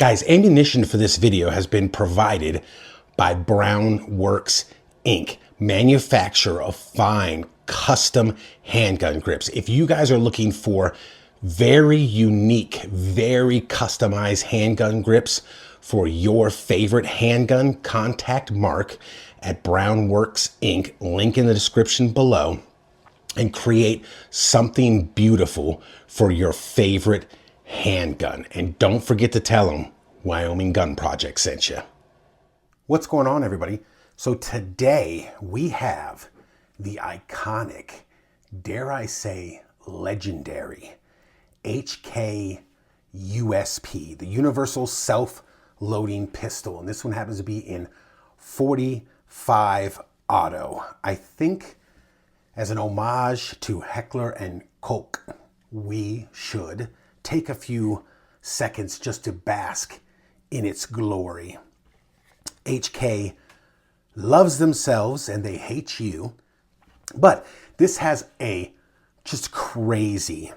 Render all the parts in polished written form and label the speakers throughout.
Speaker 1: Guys, ammunition for this video has been provided by Browne Works Inc., manufacturer of fine custom handgun grips. If you guys are looking for very unique, very customized handgun grips for your favorite handgun, contact Mark at Browne Works Inc., link in the description below, and create something beautiful for your favorite handgun. And don't forget to tell them Wyoming Gun Project sent you. What's going on, everybody? So today we have the iconic, dare I say, legendary HK USP, the Universal Self-Loading Pistol. And this one happens to be in 45 auto. I think as an homage to Heckler and Koch, we should take a few seconds just to bask in its glory. HK loves themselves and they hate you, but this has a just crazy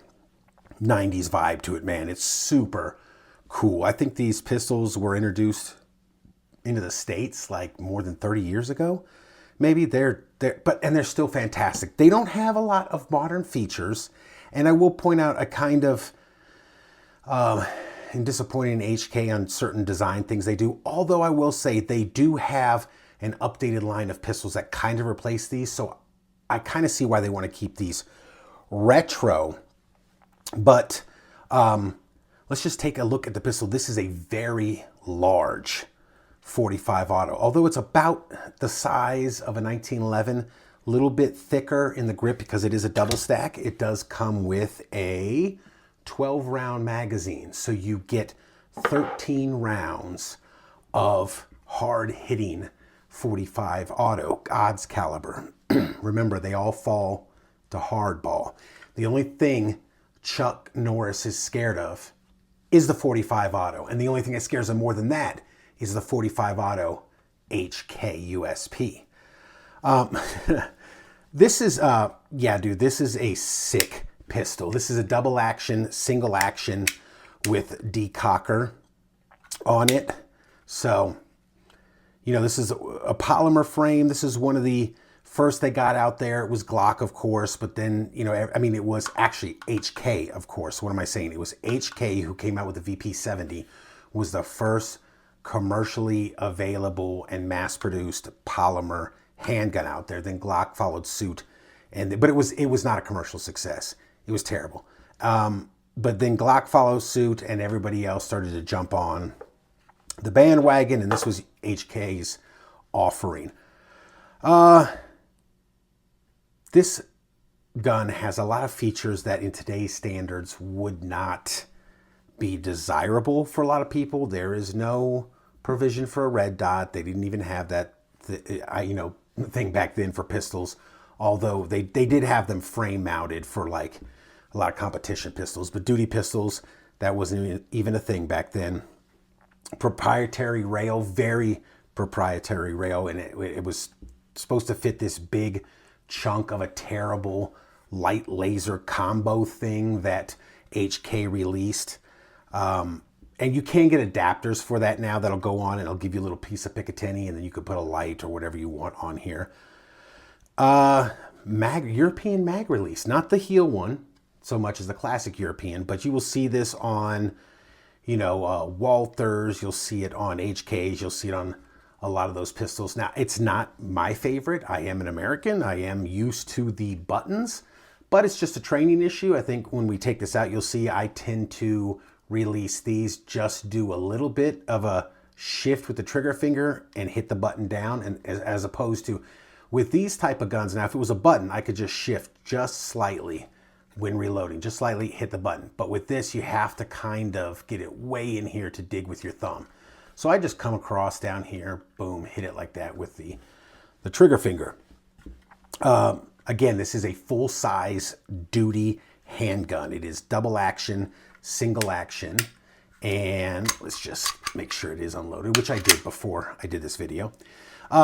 Speaker 1: 90s vibe to it, man. It's super cool. I think these pistols were introduced into the States like more than 30 years ago. Maybe they're still fantastic. They don't have a lot of modern features, and I will point out a kind of disappointing HK on certain design things they do. Although I will say they do have an updated line of pistols that kind of replace these, so I kind of see why they want to keep these retro. But let's just take a look at the pistol. This is a very large 45 auto. Although it's about the size of a 1911, a little bit thicker in the grip because it is a double stack. It does come with a 12 round magazine. So you get 13 rounds of hard hitting 45 auto, odds caliber. Remember, they all fall to hardball. The only thing Chuck Norris is scared of is the 45 auto. And the only thing that scares him more than that is the 45 auto HK USP. This is, yeah, dude, this is a sick pistol. This is a double action, single action with decocker on it. So, you know, this is a polymer frame. This is one of the first they got out there. It was Glock, of course, but then, you know, I mean, it was actually HK, of course. What am I saying? It was HK who came out with the VP70, was the first commercially available and mass-produced polymer handgun out there. Then Glock followed suit, but it was not a commercial success. It was terrible. But then Glock followed suit, and everybody else started to jump on the bandwagon, and this was HK's offering. This gun has a lot of features that in today's standards would not be desirable for a lot of people. There is no provision for a red dot. They didn't even have that, thing back then for pistols. Although they did have them frame mounted for like a lot of competition pistols, but duty pistols, that wasn't even a thing back then. Proprietary rail, very proprietary rail, and it was supposed to fit this big chunk of a terrible light laser combo thing that HK released. And you can get adapters for that now that'll go on and it'll give you a little piece of Picatinny, and then you could put a light or whatever you want on here. European mag release, not the heel one so much as the classic European, but you will see this on, Walthers, you'll see it on HKs, you'll see it on a lot of those pistols. Now, it's not my favorite. I am an American. I am used to the buttons, but it's just a training issue. I think when we take this out, you'll see I tend to release these, just do a little bit of a shift with the trigger finger and hit the button down, and as opposed to with these type of guns. Now, if it was a button, I could just shift just slightly when reloading, just slightly hit the button. But with this, you have to kind of get it way in here to dig with your thumb. So I just come across down here, boom, hit it like that with the trigger finger. Again, this is a full-size duty handgun. It is double action, single action, and let's just make sure it is unloaded, which I did before I did this video.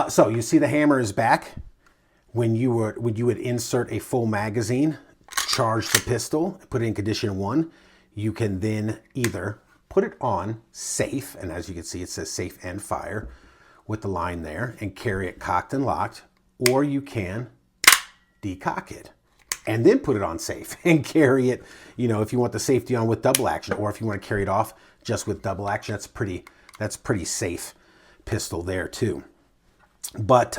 Speaker 1: So you see the hammer is back. When you would insert a full magazine, charge the pistol, put it in condition 1, you can then either put it on safe, and as you can see, it says safe and fire with the line there, and carry it cocked and locked, or you can decock it and then put it on safe and carry it, you know, if you want the safety on with double action, or if you want to carry it off just with double action. That's pretty safe pistol there too. But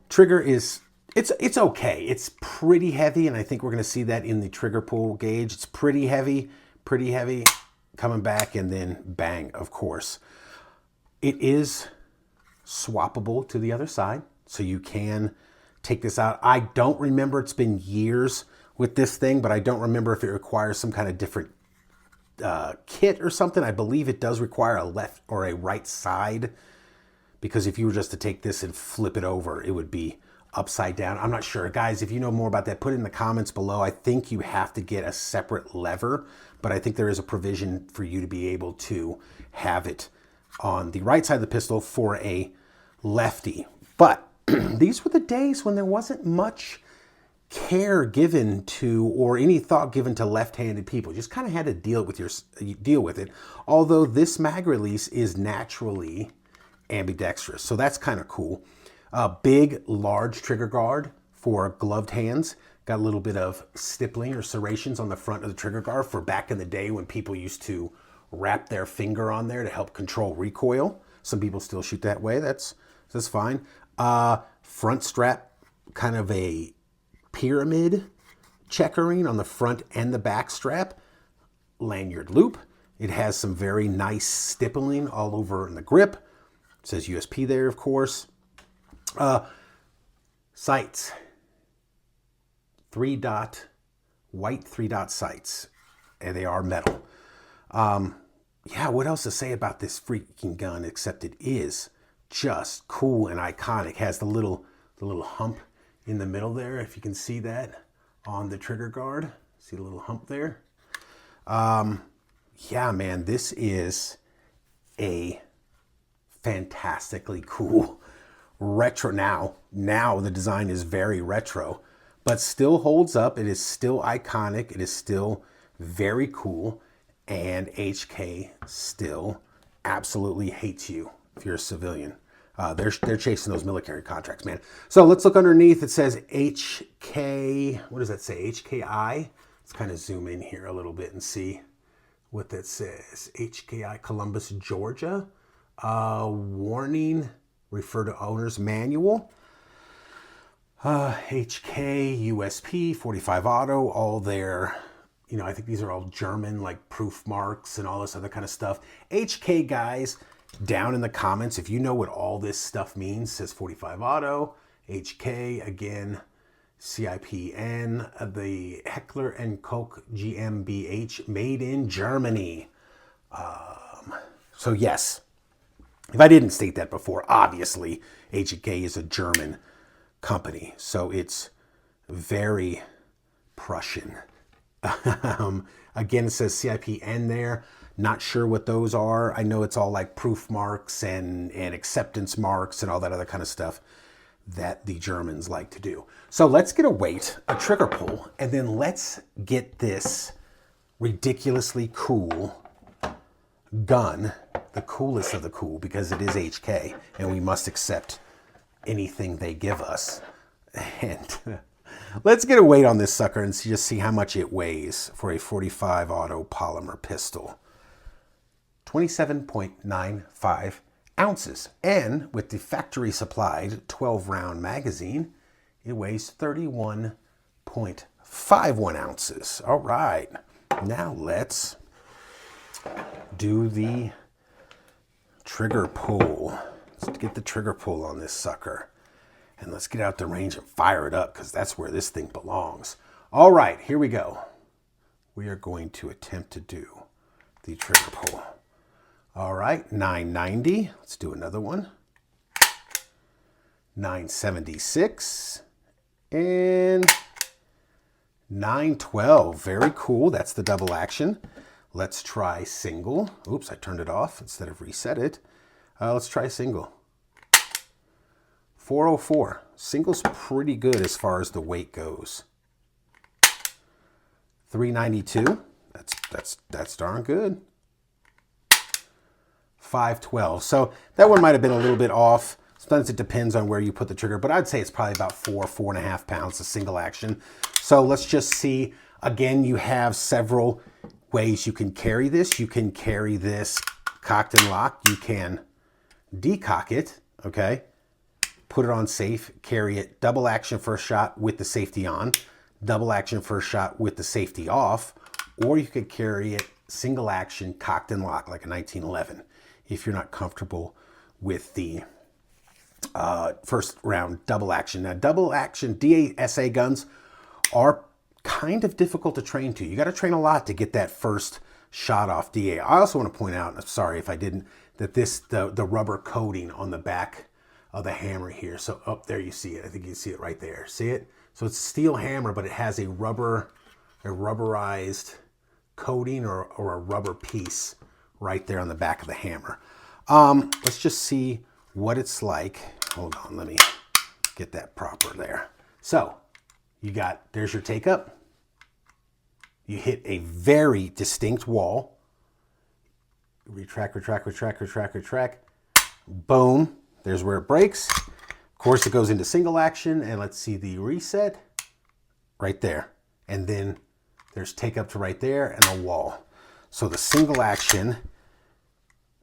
Speaker 1: trigger is, it's okay. It's pretty heavy, and I think we're going to see that in the trigger pull gauge. It's pretty heavy, coming back, and then bang, of course. It is swappable to the other side, so you can take this out. I don't remember, it's been years with this thing, but I don't remember if it requires some kind of different kit or something. I believe it does require a left or a right side, because if you were just to take this and flip it over, it would be upside down. I'm not sure. Guys, if you know more about that, put it in the comments below. I think you have to get a separate lever, but I think there is a provision for you to be able to have it on the right side of the pistol for a lefty. But these were the days when there wasn't much care given to, or any thought given to, left-handed people. You just kind of had to deal with it. Although this mag release is naturally ambidextrous, so that's kind of cool. Big, large trigger guard for gloved hands. Got a little bit of stippling or serrations on the front of the trigger guard for back in the day when people used to wrap their finger on there to help control recoil. Some people still shoot that way. That's fine. Front strap, kind of a pyramid checkering on the front and the back strap. Lanyard loop. It has some very nice stippling all over in the grip. It says USP there, of course. Sights. 3-dot, white 3-dot sights. And they are metal. Yeah, what else to say about this freaking gun except it is just cool and iconic. Has the little hump in the middle there, if you can see that on the trigger guard. See the little hump there? Yeah, man, this is a fantastically cool retro. Now the design is very retro, but still holds up. It is still iconic. It is still very cool. And HK still absolutely hates you if you're a civilian. They're chasing those military contracts, man. So let's look underneath. It says HK, what does that say? HKI? Let's kind of zoom in here a little bit and see what that says. HKI, Columbus, Georgia. Warning, refer to owner's manual. HK USP, 45 auto, all their, you know, I think these are all German, like proof marks and all this other kind of stuff. HK guys, down in the comments, if you know what all this stuff means, says 45 auto, HK, again, CIPN, the Heckler & Koch GmbH, made in Germany. So yes, if I didn't state that before, obviously HK is a German company, so it's very Prussian. Again, it says CIPN there. Not sure what those are. I know it's all like proof marks and acceptance marks and all that other kind of stuff that the Germans like to do. So let's get a weight, a trigger pull, and then let's get this ridiculously cool gun, the coolest of the cool, because it is HK, and we must accept anything they give us. And let's get a weight on this sucker and just see how much it weighs for a 45 auto polymer pistol. 27.95 ounces. And with the factory supplied 12 round magazine, it weighs 31.51 ounces. All right, now let's do the trigger pull. Let's get the trigger pull on this sucker. And let's get out the range and fire it up, because that's where this thing belongs. All right, here we go. We are going to attempt to do the trigger pull. All right, 990. Let's do another one. 976. And 912. Very cool. That's the double action. Let's try single. Oops, I turned it off instead of reset it. Let's try single. 404. Single's pretty good as far as the weight goes. 392. That's darn good. 512. So that one might have been a little bit off. Sometimes it depends on where you put the trigger, but I'd say it's probably about 4.5 pounds, a single action. So let's just see. Again, you have several ways you can carry this. You can carry this cocked and locked. You can decock it, okay? Put it on safe, carry it double action first shot with the safety on, double action first shot with the safety off, or you could carry it single action cocked and locked like a 1911 if you're not comfortable with the first round double action. Now, double action DASA guns are kind of difficult to train to. You got to train a lot to get that first shot off DA. I also want to point out, I'm sorry if I didn't, that the rubber coating on the back of the hammer here. So up there you see it. I think you see it right there. See it? So it's a steel hammer, but it has a rubberized coating or a rubber piece right there on the back of the hammer. Let's just see what it's like. Hold on, let me get that proper there. So there's your take up. You hit a very distinct wall. Retract, retract, retract, retract, retract. Boom. There's where it breaks. Of course, it goes into single action, and let's see the reset right there. And then there's take up to right there and a wall. So the single action,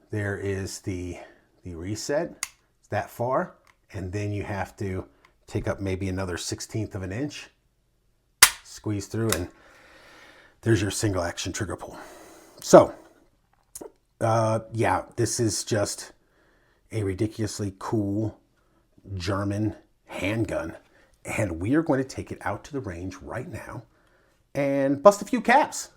Speaker 1: there is the reset. It's that far. And then you have to take up maybe another 1/16 of an inch, squeeze through, and there's your single action trigger pull. So, yeah, this is just a ridiculously cool German handgun. And we are going to take it out to the range right now and bust a few caps.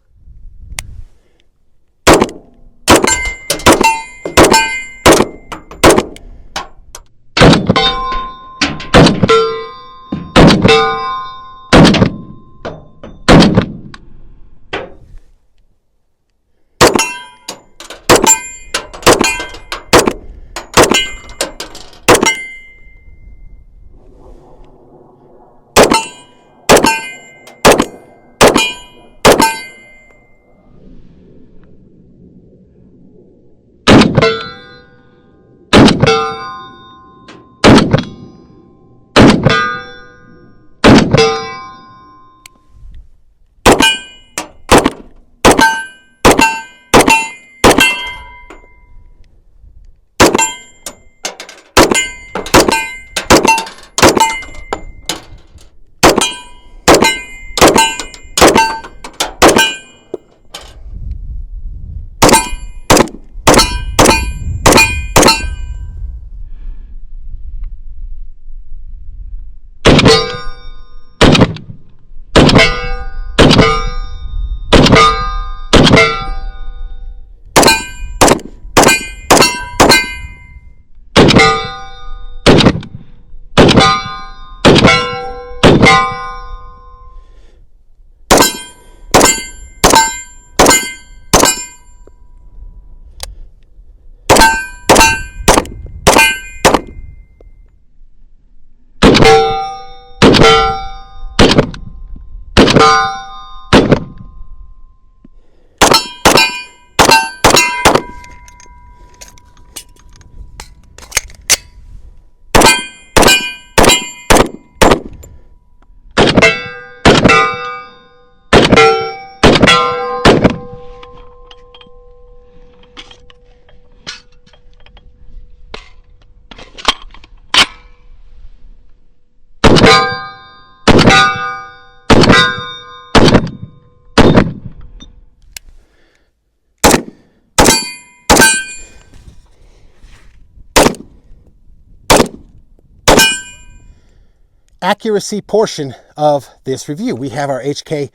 Speaker 1: Accuracy portion of this review. We have our HK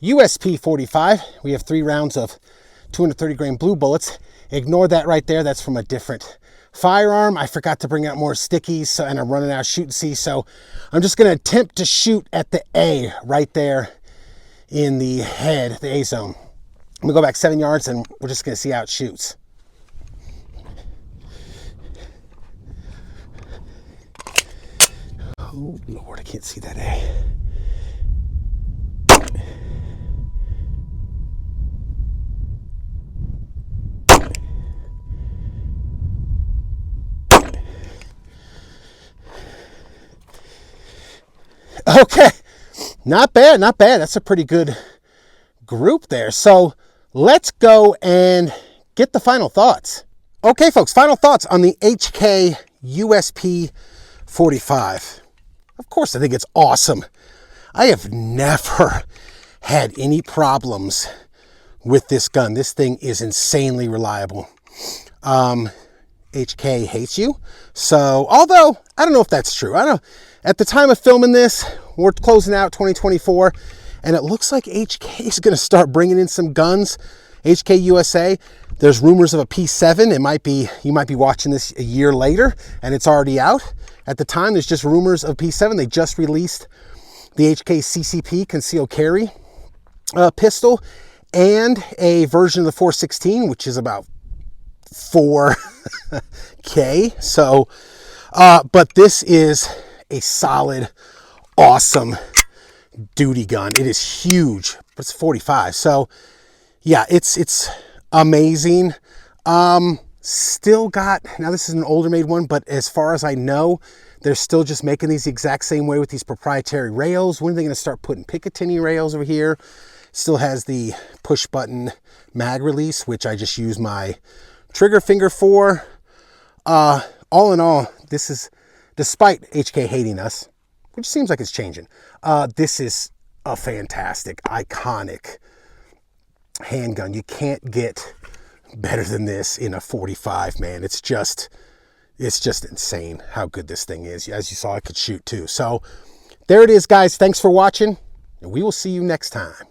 Speaker 1: USP 45. We have 3 rounds of 230 grain blue bullets. Ignore that right there. That's from a different firearm. I forgot to bring out more stickies, and I'm running out of shoot and see. So I'm just going to attempt to shoot at the A right there in the head, the A zone. I'm going to go back 7 yards, and we're just going to see how it shoots. Oh, Lord, I can't see that A.
Speaker 2: Okay, not bad, not bad. That's a pretty good group there. So let's go and get the final thoughts. Okay, folks, final thoughts on the HK USP 45. Of course, I think it's awesome. I have never had any problems with this gun. This thing is insanely reliable. HK hates you. So, although, I don't know if that's true. I don't know. At the time of filming this, we're closing out 2024, and it looks like HK is going to start bringing in some guns. HK USA, there's rumors of a P7. You might be watching this a year later, and it's already out. At the time, there's just rumors of P7. They just released the HK CCP concealed carry pistol and a version of the 416, which is about 4K. So, but this is a solid, awesome duty gun. It is huge, but it's 45. So yeah, it's amazing. Still got, now this is an older made one, but as far as I know, they're still just making these the exact same way with these proprietary rails. When are they going to start putting Picatinny rails over here? Still has the push button mag release, which I just use my trigger finger for. All in all, this is, despite HK hating us, which seems like it's changing, this is a fantastic, iconic handgun. You can't get better than this in a 45, man. It's just insane how good this thing is. As you saw, I could shoot too. So there it is, guys. Thanks for watching, and we will see you next time.